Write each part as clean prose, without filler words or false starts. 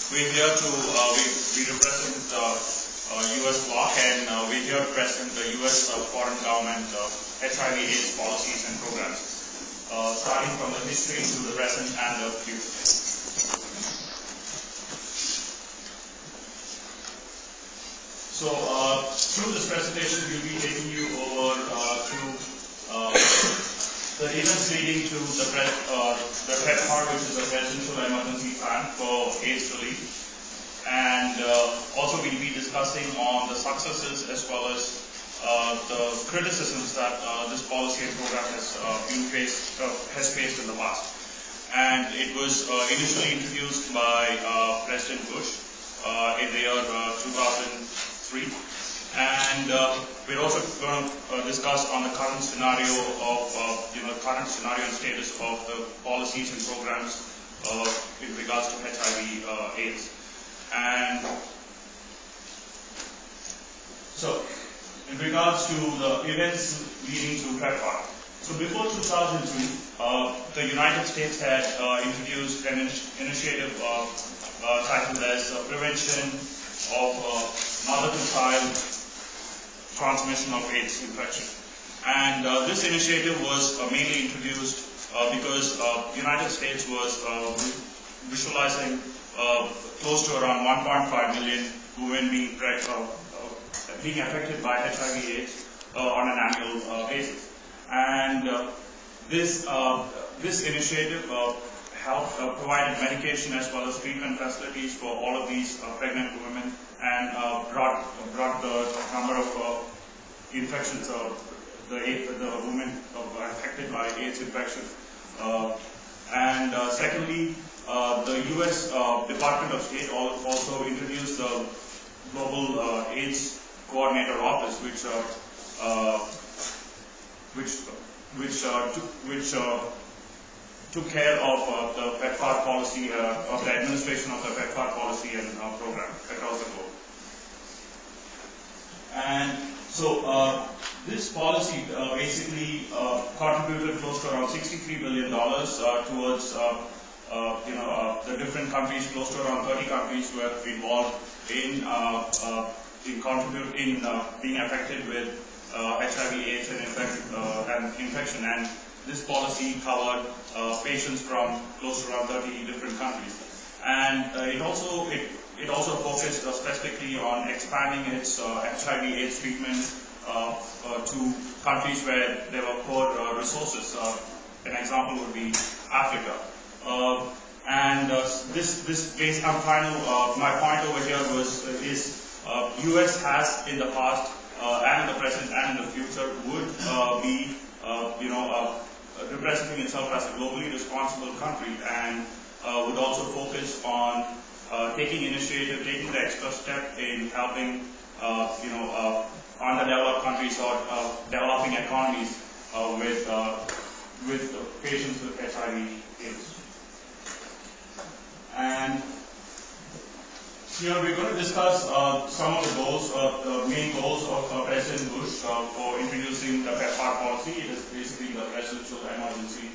we're here to, we represent US bloc, and we're here to present the US foreign government HIV AIDS policies and programs, starting from the history to the present and the future. So through this presentation, we'll be taking you over to the events leading to the PEPFAR, which is a Presidential Emergency Plan for AIDS relief. And also we'll be discussing on the successes as well as the criticisms that this policy and program has faced in the past. And it was initially introduced by President Bush in the year 2003. And we're also going to discuss on the current scenario of, current scenario and status of the policies and programs in regards to HIV/AIDS. And so, in regards to the events leading to PEPFAR. So before 2002, the United States had introduced an initiative titled as Prevention of Mother-to-Child Transmission of AIDS Infection. And this initiative was mainly introduced because the United States was visualizing close to around 1.5 million women being affected by HIV/AIDS on an annual basis. And this initiative helped provided medication as well as treatment facilities for all of these pregnant women, and brought the number of infections of the women affected by AIDS infection. And secondly, the U.S. Department of State also introduced the Global AIDS Coordinator Office, which took care of the PEPFAR policy, of the administration of the PEPFAR policy and program across the globe. And so this policy basically contributed close to around $63 billion towards the different countries. Close to around 30 countries were involved in being affected with HIV/AIDS and infection. And this policy covered patients from close to around 30 different countries. And it also focused specifically on expanding its HIV/AIDS treatment to countries where there were poor resources. An example would be Africa. And my point over here is U.S. has in the past and in the present and in the future would be representing itself as a globally responsible country, and would also focus on taking initiative, taking the extra step in helping underdeveloped countries or developing economies with patients with HIV/AIDS. And here we're going to discuss some of the goals, the main goals of President Bush for introducing the PEPFAR policy. It is basically the Presidential Emergency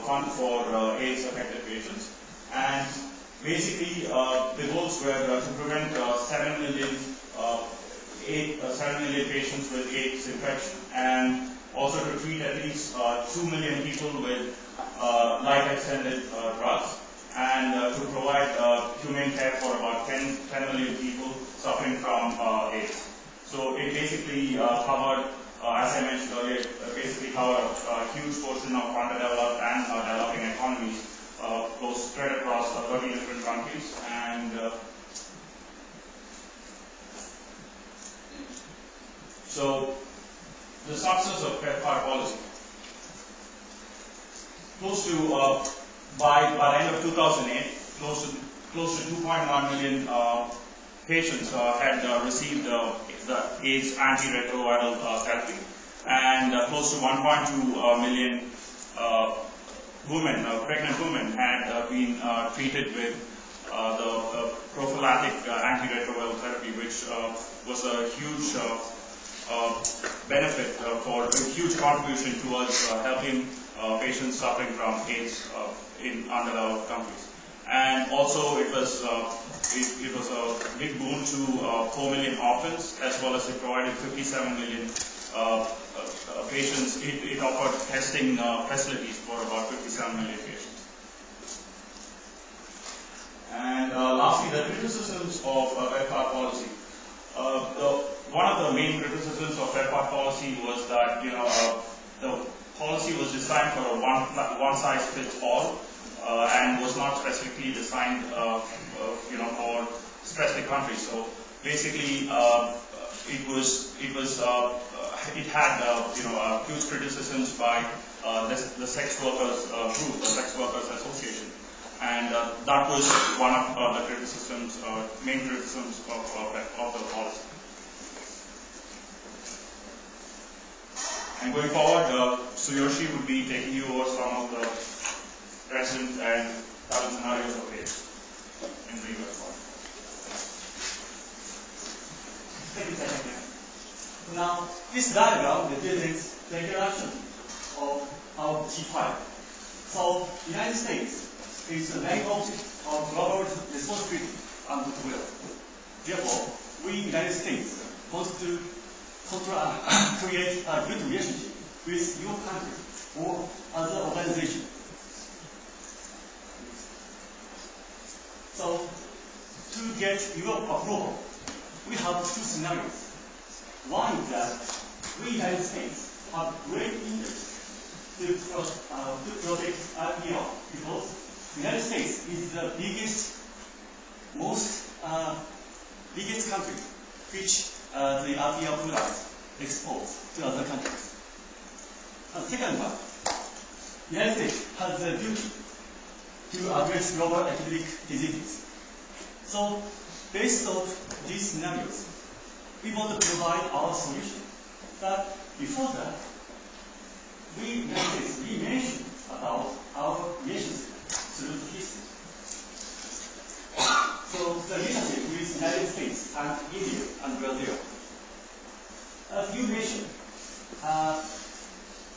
Fund for AIDS-affected patients. And basically, the goals were to prevent 7 million patients with AIDS infection, and also to treat at least 2 million people with life-extended drugs, and to provide humane care for about 10 million people suffering from AIDS. So it basically covered, as I mentioned earlier, basically covered a huge portion of underdeveloped and developing economies, spread across 30 different countries. And so the success of PEPFAR policy. Close to by the end of 2008, close to 2.1 million patients had received the AIDS antiretroviral therapy, and close to 1.2 million pregnant women had been treated with the prophylactic antiretroviral therapy, which was a huge benefit for a huge contribution towards helping patients suffering from AIDS in underdeveloped countries. And also it was a big boon to 4 million orphans, as well as it provided 57 million patients. It offered testing facilities for about 57 million patients. And lastly, the criticisms of PEPFAR policy. One of the main criticisms of PEPFAR policy was that the policy was designed for a one-size-fits-all and was not specifically designed for specific countries. So basically, it had huge criticisms by the sex workers group, the sex workers association. And that was one of the criticisms, main criticisms of the policy. And going forward, Tsuyoshi would be taking you over some of the present and current scenarios of AIDS in the US. Thank you. Now, this diagram represents the interaction of G5. So, the United States is the main object of global responsibility and goodwill. Therefore, we, United States, want to create a good relationship with your country or other organization. So, to get your approval, we have two scenarios. One is that we, United States, have great interest to protect IPR because the United States is the biggest country which the IPR products export to other countries. And second one, the United States has the duty to address global epidemic diseases. So, based on these scenarios, we want to provide our solution. But before that, we mentioned about our relationship through the history. So, the relationship with the United States and India and Brazil. As you mentioned,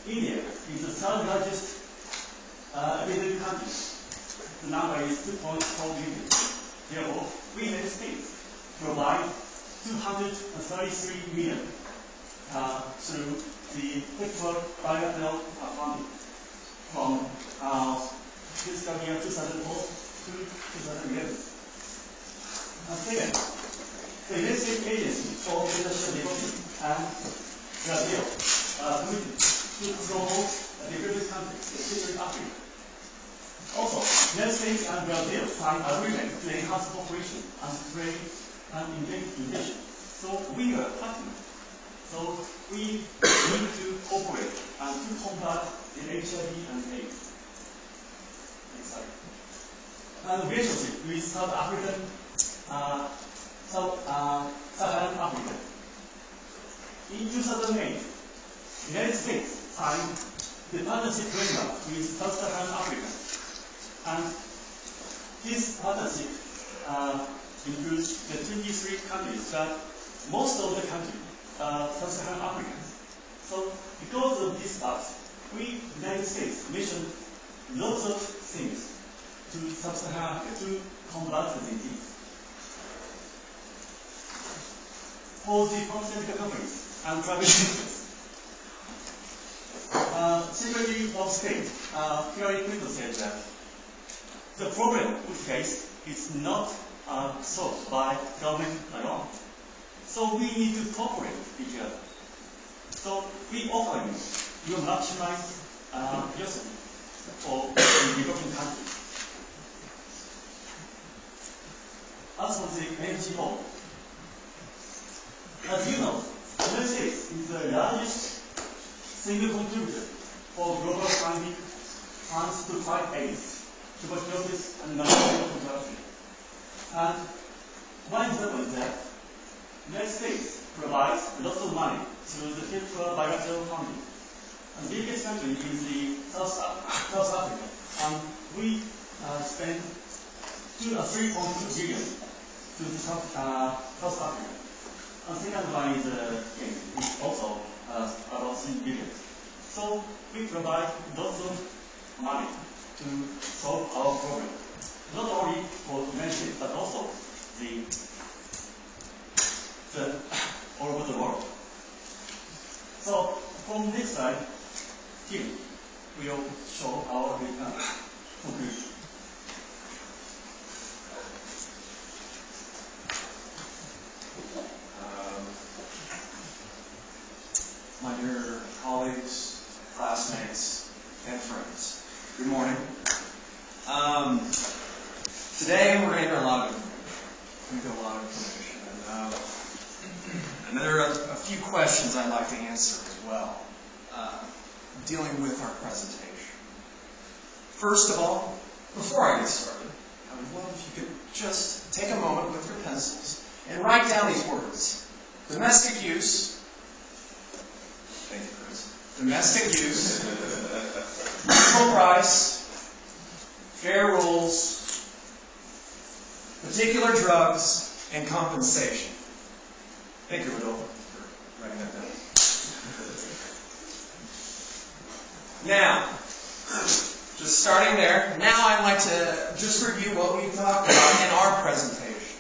India is the third largest epidemic country. The number is 2.4 million. Therefore, we, United States, provide 233 million through the PEPFAR bilateral funding from fiscal year 2004 to 2011. And second, the United States Agency for International Development and Brazil committed to promote developing countries, especially Africa. Also, the United States and Brazil signed agreements to enhance cooperation and trade and innovation. So we are partners. So we need to cooperate and to combat the HIV and AIDS. Next slide. And relationship with Sub-Saharan Africa. In 2008, the United States signed the partnership framework with Sub-Saharan Africa. And this partnership includes the 23 countries that most of the countries are Sub-Saharan Africans. So because of this fact, we, United States, mentioned lots of things to Sub-Saharan Africa to combat the disease. For the pharmaceutical companies and private sectors, Secretary of State Hillary Clinton said that the problem we face is not solved by government alone. So we need to cooperate with each other. So we offer you maximize philosophy for the developing countries. As for the NGO, as you know, the United States is the largest single contributor for global funding funds to fight AIDS, tuberculosis, and malaria consumption. And one example is that the United States provides lots of money through the PEPFAR bilateral funding. And the biggest country is the South Africa. And we spend 3.2 billion to the South Africa. And second one is Kenya, which also about 3 billion. So we provide lots of money to solve our problem. Not only for humanity, but also the all over the world. So from this side, here we will show our conclusion. My dear colleagues, classmates, and friends, good morning. Today we're going to hear a lot of information. And there are a few questions I'd like to answer as well, dealing with our presentation. First of all, before I get started, I would love if you could just take a moment with your pencils and write down these words. Domestic use. Thank you, Chris. Domestic use, reasonable price, fair rules, particular drugs, and compensation. Thank you, Rodolfo, for writing that down. Now, just starting there, now I'd like to just review what we talked about in our presentation.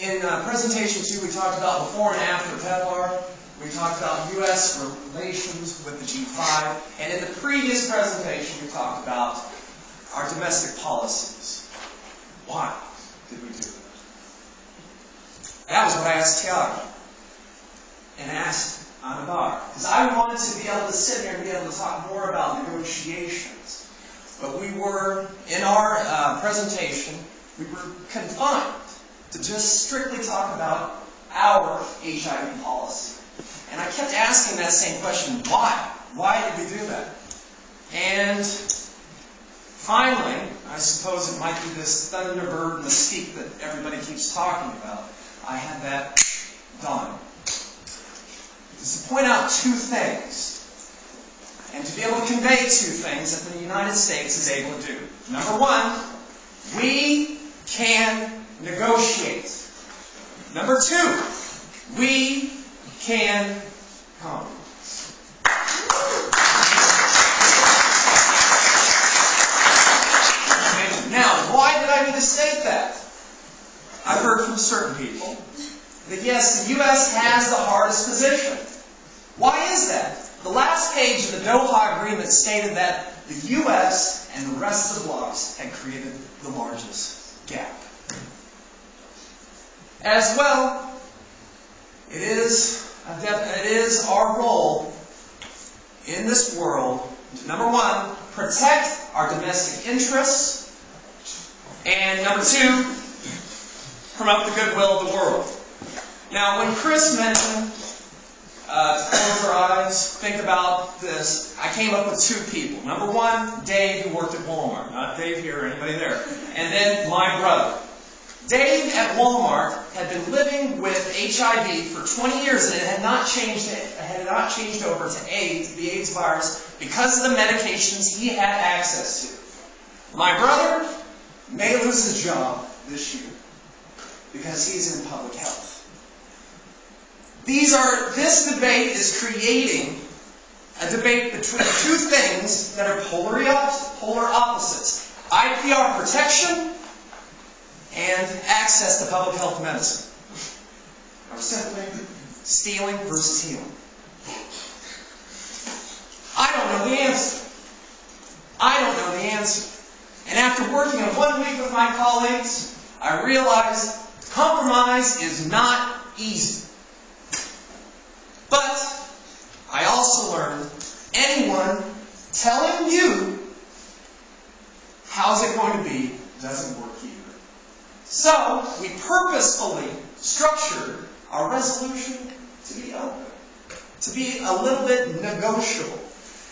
In presentation 2, we talked about before and after PEPFAR. We talked about U.S. relations with the G5. And in the previous presentation, we talked about our domestic policies. Why did we do that? That was what I asked Tiago and asked Anabar. Because I wanted to be able to sit here and be able to talk more about negotiations. But we were, in our presentation, we were confined to just strictly talk about our HIV policy. And I kept asking that same question, why? Why did we do that? And finally, I suppose it might be this Thunderbird mystique that everybody keeps talking about. I had that done. Just to point out two things, and to be able to convey two things that the United States is able to do. Number one, we can negotiate. Number two, we can compromise. Now, why did I need to state that? I've heard from certain people that yes, the U.S. has the hardest position. Why is that? The last page of the Doha Agreement stated that the U.S. and the rest of the blocs had created the largest gap. As well, it is our role in this world to, number one, protect our domestic interests, and number two, promote the goodwill of the world. Now, when Chris mentioned to close our eyes, think about this, I came up with two people. Number one, Dave, who worked at Walmart. Not Dave here or anybody there. And then my brother. Dave at Walmart had been living with HIV for 20 years and it had not changed over to AIDS, the AIDS virus, because of the medications he had access to. My brother may lose his job this year because he's in public health. This debate is creating a debate between two things that are polar opposites. IPR protection and access to public health medicine. Or simply stealing versus healing. I don't know the answer. I don't know the answer. And after working in 1 week with my colleagues, I realized compromise is not easy. But I also learned anyone telling you how's it going to be doesn't work either. So we purposefully structured our resolution to be open, to be a little bit negotiable,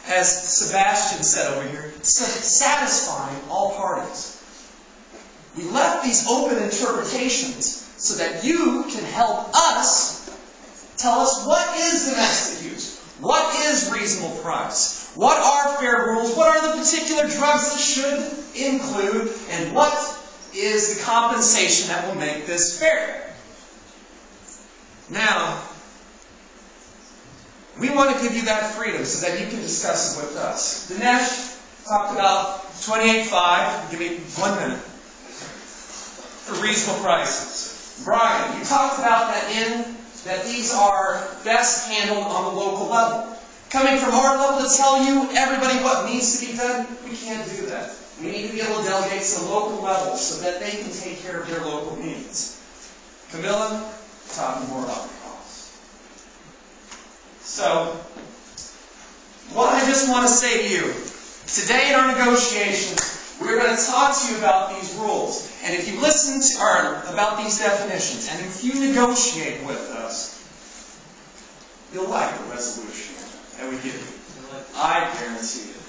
as Sebastian said over here, satisfying all parties. We left these open interpretations so that you can help us tell us what is domestic use, what is reasonable price, what are fair rules, what are the particular drugs that should include, and what is the compensation that will make this fair. Now, We want to give you that freedom so that you can discuss it with us. Dinesh talked about 28.5. Give me 1 minute. For reasonable prices. Brian, you talked about that these are best handled on the local level. Coming from our level to tell you, everybody, what needs to be done, we can't do that. We need to be able to delegate to the local level so that they can take care of their local needs. Camilla, talking more about the cost. So, what I just want to say to you, today in our negotiations, we're going to talk to you about these rules. And if you listen to, or about these definitions, and if you negotiate with us, you'll like the resolution that we give you. I guarantee it.